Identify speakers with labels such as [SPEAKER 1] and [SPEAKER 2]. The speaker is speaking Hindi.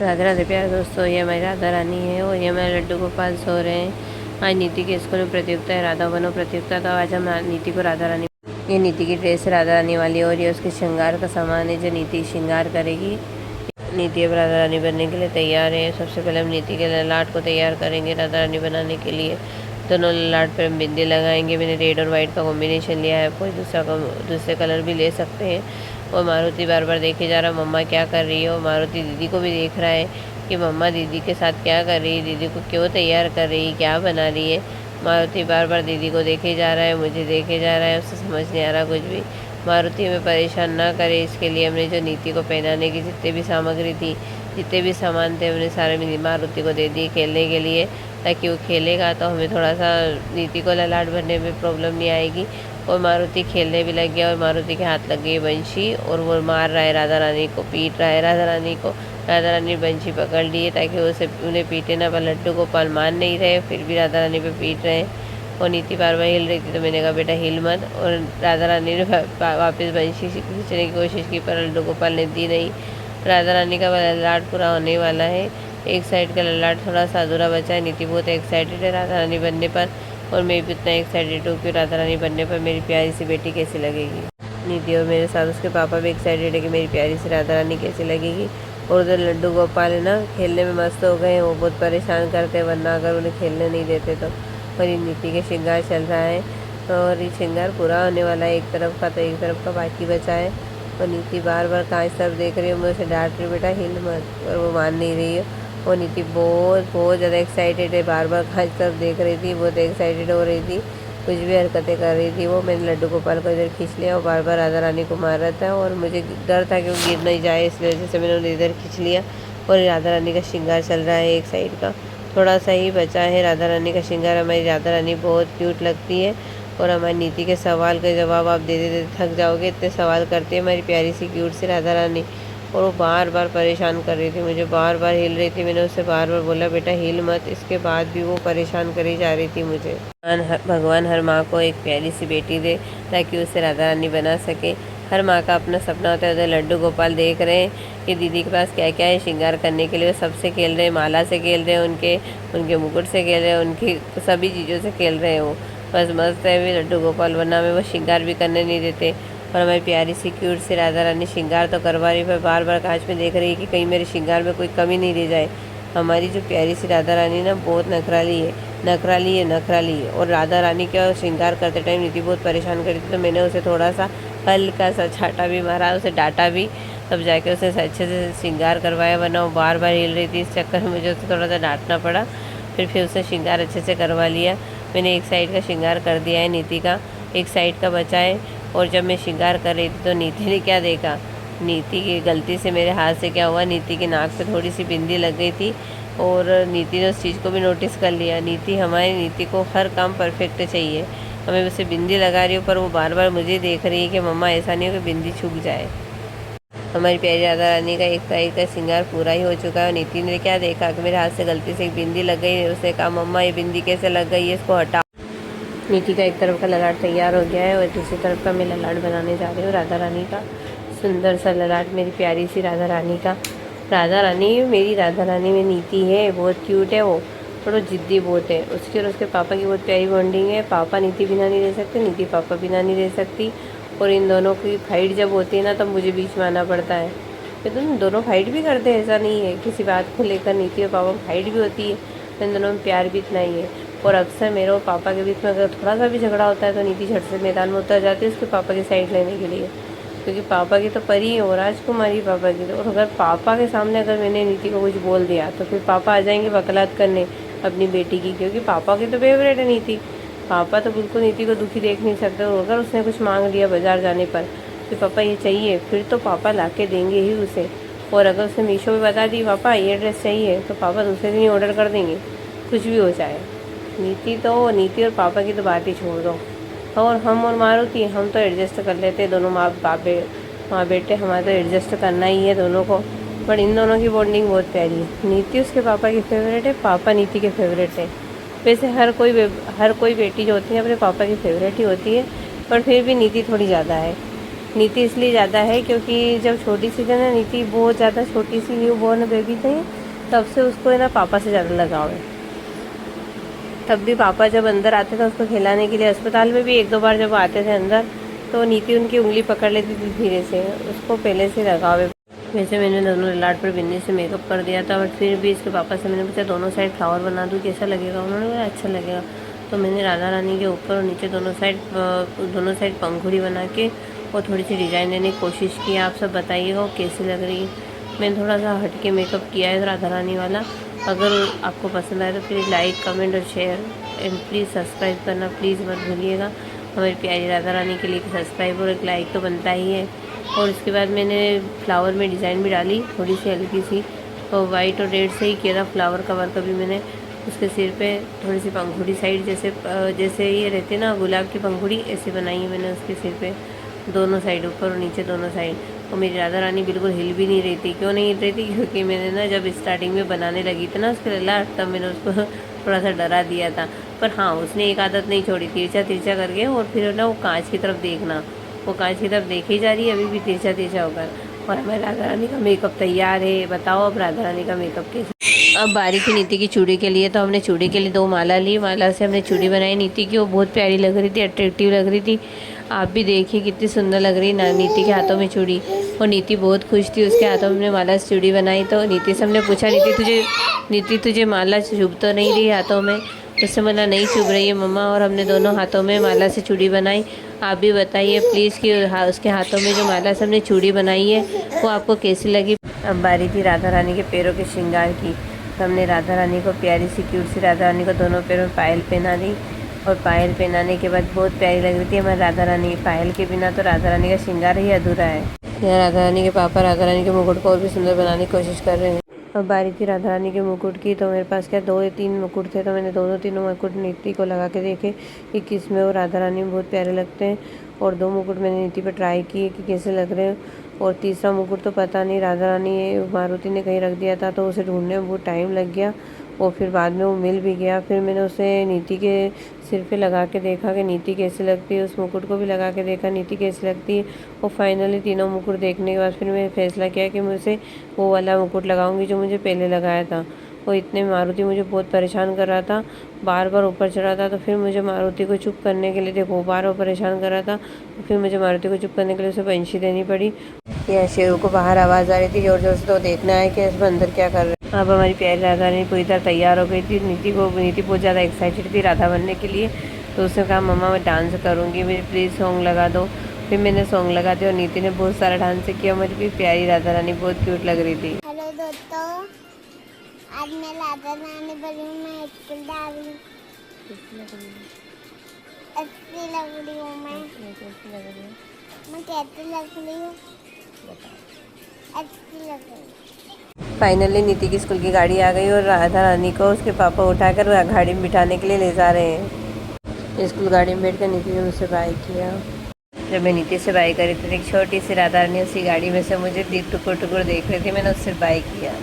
[SPEAKER 1] राधे राधे प्यारे दोस्तों, ये हमारी राधा रानी है और ये हमारे लड्डू गोपाल सो रहे हैं। आज नीति के स्कूल में प्रतियोगिता है, राधा बनो प्रतियोगिता। तो आज हम नीति को राधा रानी, ये नीति की ड्रेस राधा रानी वाली और ये उसके श्रृंगार का सामान है जो नीति श्रृंगार करेगी। नीति अब राधा रानी बनने के लिए तैयार है। सबसे पहले हम नीति के ललाट को तैयार करेंगे राधा रानी बनाने के लिए। दोनों ललाट पर हम बिंदी लगाएंगे। मैंने रेड और वाइट का कॉम्बिनेशन लिया है, कोई दूसरे कलर भी ले सकते हैं। और मारुति बार बार देखे जा रहा है मम्मा क्या कर रही है, और मारुति दीदी को भी देख रहा है कि मम्मा दीदी के साथ क्या कर रही है, दीदी को क्यों तैयार कर रही है, क्या बना रही है। मारुति बार बार दीदी को देखे जा रहा है, मुझे देखे जा रहा है, उससे समझ नहीं आ रहा कुछ भी। मारुति हमें परेशान ना करे, इसके लिए हमने जो नीति को पहनाने की जितने भी सामग्री थी, जितने भी सामान थे, हमने सारे मारुति को दे दिए खेलने के लिए, ताकि वो खेलेगा तो हमें थोड़ा सा नीति को ललाट भरने में प्रॉब्लम नहीं आएगी। और मारुति खेलने भी लग गया और मारुति के हाथ लग गई बंशी और वो मार रहा है राधा रानी को, पीट रहा है राधा रानी को। राधा रानी बंशी पकड़ लिए ताकि उन्हें पीटे ना, पर लड्डू गोपाल मान नहीं रहे, फिर भी राधा रानी पे पीट रहे हैं। और नीति बार बार हिल रही थी तो मैंने कहा बेटा हिल मत, और राधा रानी ने वापस बंशी खींचने की कोशिश की पर लड्डू गोपाल ने दी नहीं। राधा रानी का ललाट पूरा होने वाला है। एक साइड का ललाट थोड़ा सा अधूरा बचा है। नीति बहुत एक्साइटेड है राधा रानी बनने पर, और मैं भी उतना एक्साइटेड हूँ कि राधा रानी बनने पर मेरी प्यारी सी बेटी कैसी लगेगी। नीति और मेरे साथ उसके पापा भी एक्साइटेड है कि मेरी प्यारी सी राधा रानी कैसी लगेगी। और उधर लड्डू गोपाल है ना, खेलने में मस्त हो गए हैं, वो बहुत परेशान करते हैं, वरना अगर उन्हें खेलने नहीं देते तो। और ये नीति के श्रृंगार चल रहा है और ये श्रृंगार पूरा होने वाला है, एक तरफ का तो एक तरफ का बाकी बचा है। और नीति बार बार कांच तरफ देख रही है, मुझे डांट रही बेटा हिल मत, और वो मान नहीं रही है। और नीति बहुत ज़्यादा एक्साइटेड है, बार बार खांच तरफ देख रही थी, बहुत एक्साइटेड हो रही थी, कुछ भी हरकतें कर रही थी वो। मैंने लड्डू गोपाल को इधर खींच लिया और बार बार राधा रानी को मार रहा था, और मुझे डर था कि वो गिर नहीं जाए, इसलिए वजह से मैंने उन्हें इधर खींच लिया। और राधा रानी का श्रृंगार चल रहा है, एक साइड का थोड़ा सा ही बचा है राधा रानी का श्रृंगार। हमारी राधा रानी बहुत क्यूट लगती है, और हमारी नीति के सवाल के जवाब आप दे देते थक जाओगे, इतने सवाल करती है हमारी प्यारी सी क्यूट सी राधा रानी। और वो बार बार परेशान कर रही थी, मुझे बार बार हिल रही थी, मैंने उससे बार बार बोला बेटा हिल मत, इसके बाद भी वो परेशान करी जा रही थी मुझे। भगवान हर माँ को एक प्यारी सी बेटी दे ताकि उसे राधा रानी बना सके। हर माँ का अपना सपना होता है। उधर लड्डू गोपाल देख रहे हैं कि दीदी के पास क्या क्या है श्रृंगार करने के लिए, वो सबसे खेल रहे हैं, माला से खेल रहे हैं, उनके मुकुट से खेल रहे हैं, उनकी सभी चीज़ों से खेल रहे हैं वो। बस मस्त है भी लड्डू गोपाल, वरना में वो श्रृंगार भी करने नहीं देते। और हमारी प्यारी सी क्यूट सी राधा रानी श्रृंगार तो करवा रही, पर बार बार कांच में देख रही है कि कहीं मेरे श्रृंगार में कोई कमी नहीं रह जाए। हमारी जो प्यारी सी राधा रानी ना बहुत नखराली है, नखराली है, नखराली है। और राधा रानी का श्रृंगार करते टाइम नीति बहुत परेशान करी थी, तो मैंने उसे थोड़ा सा हल्का सा छाटा भी मारा, उसे डांटा भी, तब जाके उसे अच्छे से श्रृंगार करवाया, वरना वो बार बार हिल रही थी, इस चक्कर में मुझे उसे थोड़ा सा डांटना पड़ा। फिर उसे श्रृंगार अच्छे से करवा लिया। मैंने एक साइड का श्रृंगार कर दिया है नीति का, एक साइड का बचा है। और जब मैं श्रृंगार कर रही थी तो नीति ने क्या देखा, नीति की गलती से मेरे हाथ से क्या हुआ, नीति की नाक पे थोड़ी सी बिंदी लग गई थी, और नीति ने उस चीज़ को भी नोटिस कर लिया। नीति को हर काम परफेक्ट चाहिए, हमें उसे बिंदी लगा रही हो पर वो बार बार मुझे देख रही है कि मम्मा ऐसा नहीं हो कि बिंदी छूट जाए। हमारी प्यारी राधा रानी का एक साइड का श्रृंगार पूरा ही हो चुका है। नीति ने क्या देखा कि मेरे हाथ से गलती से एक बिंदी लग गई, उसने कहा मम्मा ये बिंदी कैसे लग गई है, इसको हटा। नीति का एक तरफ का ललाट तैयार हो गया है और दूसरी तरफ का मैं ललाट बनाने जा रही हूँ राधा रानी का। सुंदर सा ललाट मेरी प्यारी सी राधा रानी का। राधा रानी मेरी राधा रानी में नीति है, बहुत क्यूट है वो, थोड़ा जिद्दी बहुत है। उसकी और उसके पापा की बहुत प्यारी बॉन्डिंग है। पापा नीति बिना नहीं रह सकते, नीति पापा बिना नहीं रह सकती। और इन दोनों की फाइट जब होती है ना तब मुझे बीच में आना पड़ता है। तो दोनों फाइट भी करते हैं, ऐसा नहीं है, किसी बात को लेकर नीति और पापा में फाइट भी होती है, तो इन दोनों में प्यार भी इतना ही है। और अक्सर मेरे और पापा के बीच में अगर थोड़ा सा भी झगड़ा होता है तो नीति झट से मैदान में उतर जाती है उसके पापा की साइड लेने के लिए, क्योंकि पापा की तो परी है और राजकुमारी पापा की। और अगर पापा के सामने अगर मैंने नीति को कुछ बोल दिया तो फिर पापा आ जाएंगे वकालत करने अपनी बेटी की, क्योंकि पापा की तो फेवरेट है नीति। पापा तो बिल्कुल नीति को दुखी देख नहीं सकते, और अगर उसने कुछ मांग लिया बाजार जाने पर कि पापा ये चाहिए, फिर तो पापा ला के देंगे ही उसे। और अगर उसने मीशो में बता दी पापा ये ड्रेस चाहिए, तो पापा दूसरे दिन ही ऑर्डर कर देंगे, कुछ भी हो जाए। नीति और पापा की तो बात ही छोड़ दो। और हम और मारुति हम तो एडजस्ट कर लेते हैं, दोनों माँ बेटे हमारे तो एडजस्ट करना ही है दोनों को। बट इन दोनों की बॉन्डिंग बहुत प्यारी है। नीति उसके पापा की फेवरेट है, पापा नीति के फेवरेट है। वैसे हर कोई बेटी जो होती है अपने पापा की फेवरेट ही होती है, पर फिर भी नीति थोड़ी ज़्यादा है। नीति इसलिए ज़्यादा है क्योंकि जब छोटी सी थी ना नीति, बहुत ज़्यादा छोटी सी न्यू बॉर्न बेबी थी, तब से उसको है ना पापा से ज़्यादा लगाव है। तब भी पापा जब अंदर आते थे उसको खिलाने के लिए, अस्पताल में भी 1-2 बार जब आते थे अंदर, तो नीति उनकी उंगली पकड़ लेती थी धीरे से, उसको पहले से लगाव है। वैसे मैंने दोनों ललाट पर बिन्नी से मेकअप कर दिया था, बट फिर भी इसके पापा से मैंने पूछा दोनों साइड फ्लावर बना दूँ कैसा लगेगा, उन्होंने बोला अच्छा लगेगा। तो मैंने राधा रानी के ऊपर और नीचे दोनों साइड पंखुड़ी बना के और थोड़ी सी डिज़ाइन देने की कोशिश की। आप सब बताइएगा वो कैसी लग रही है। मैंने थोड़ा सा हट के मेकअप किया है राधा रानी वाला। अगर आपको पसंद आए तो प्लीज़ लाइक, कमेंट और शेयर एंड प्लीज़ सब्सक्राइब करना प्लीज़ मत भूलिएगा। हमारी प्यारी राधा रानी के लिए सब्सक्राइब और एक लाइक तो बनता ही है। और उसके बाद मैंने फ्लावर में डिज़ाइन भी डाली थोड़ी सी हल्की सी, और वाइट और रेड से ही किया था फ्लावर कवर का भी मैंने। उसके सिर पे थोड़ी सी पंखुड़ी साइड जैसे ये रहती है ना गुलाब की पंखुड़ी, ऐसे बनाई है मैंने उसके सिर पे, दोनों साइड ऊपर और नीचे दोनों साइड। और मेरी राधा रानी बिल्कुल हिल भी नहीं रही थी। क्यों नहीं हिल रही थी? क्योंकि मैंने ना जब स्टार्टिंग में बनाने लगी थी ना उसके ललाट, तब मैंने उसको थोड़ा सा डरा दिया था। पर हाँ, उसने एक आदत नहीं छोड़ी, तिरछा तिरछा करके, और फिर ना वो कांच की तरफ देखना, वो कांच की तरफ देखी जा रही है अभी भी तिरछा तिरछा होकर। और हमारी राधा रानी का मेकअप तैयार है। बताओ अब राधा रानी का मेकअप कैसे। अब बारी थी नीति की चूड़ी के लिए, तो हमने चूड़ी के लिए 2 माला ली, माला से हमने चूड़ी बनाई नीति की। वो बहुत प्यारी लग रही थी, अट्रैक्टिव लग रही थी। आप भी देखिए कितनी सुंदर लग रही ना नीति के हाथों में चूड़ी। और नीति बहुत खुश थी, उसके हाथों में हमने माला से चूड़ी बनाई। तो नीति से हमने पूछा नीति तुझे माला चुभ तो नहीं रही हाथों में? उससे माला नहीं चुभ रही है मम्मा, और हमने दोनों हाथों में माला से चूड़ी बनाई। आप भी बताइए प्लीज़ कि उसके हाथों में जो माला से हमने चूड़ी बनाई है वो आपको कैसी लगी। अब बारी थी राधा रानी के पैरों के श्रृंगार की। तो हमने राधा रानी को प्यारी सी क्यूट सी राधा रानी को दोनों पैरों में पायल पहना दी। और पायल पहनाने के बाद बहुत प्यारी लग रही थी हमारी राधा रानी। पायल के बिना तो राधा रानी का श्रृंगार ही अधूरा है। यहाँ राधा रानी के पापा राधा रानी के मुकुट को और भी सुंदर बनाने की कोशिश कर रहे हैं। अब बारी थी राधा रानी के मुकुट की। तो मेरे पास क्या 2 या 3 मुकुट थे, तो मैंने दोनों तीनों मुकुट नीति को लगा के देखे कि किस में वो राधा रानी में बहुत प्यारे लगते हैं। और 2 मुकुट मैंने नीति पर ट्राई किए कि कैसे लग रहे हैं। और तीसरा मुकुट तो पता नहीं राधा रानी मारुति ने कहीं रख दिया था, तो उसे ढूंढने में बहुत टाइम लग गया। और फिर बाद में वो मिल भी गया। फिर मैंने उसे नीति के सिर पे लगा के देखा कि नीति कैसी लगती है, उस मुकुट को भी लगा के देखा नीति कैसी लगती है। और फाइनली तीनों मुकुट देखने के बाद फिर मैंने फैसला किया कि मुझे वो वाला मुकुट लगाऊंगी जो मुझे पहले लगाया था। वो इतने मारुति मुझे बहुत परेशान कर रहा था, बार बार ऊपर चढ़ा था। तो फिर मुझे मारुति को चुप करने के लिए, देखो बार बार परेशान कर रहा था, तो फिर मुझे मारुति को चुप करने के लिए उसे पंछी देनी पड़ी। यहाँ शेरों को बाहर आवाज़ आ रही थी जोर जोर से, तो देखना है कि इसमें अंदर क्या कर रहे हैं। अब हमारी प्यारी राधा रानी पूरी तरह तैयार हो गई थी। नीति बहुत ज़्यादा एक्साइटेड थी राधा बनने के लिए। तो उसने कहा मम्मा मैं डांस करूँगी, मुझे प्लीज़ सॉन्ग लगा दो। फिर मैंने सॉन्ग लगा दिया और नीति ने बहुत सारा डांस किया। मुझे भी प्यारी राधा रानी बहुत क्यूट लग रही थी।
[SPEAKER 2] हेलो दोस्तों, आज मैं राधा रानी बनी हूँ। मैं स्कूल जा रही हूँ। अच्छी लग रही हूँ मैं कैसी लग रही हूँ? अच्छी लग रही हूँ।
[SPEAKER 1] फाइनली नीति की स्कूल की गाड़ी आ गई और राधा रानी को उसके पापा उठाकर गाड़ी में बिठाने के लिए ले जा रहे हैं। स्कूल गाड़ी में बैठकर नीति ने मुझसे बाय किया। जब मैं नीति से बाय करी थी, एक छोटी सी राधा रानी उसी गाड़ी में से मुझे टुकुर टुकुर देख रही थी। मैंने उससे बाय किया।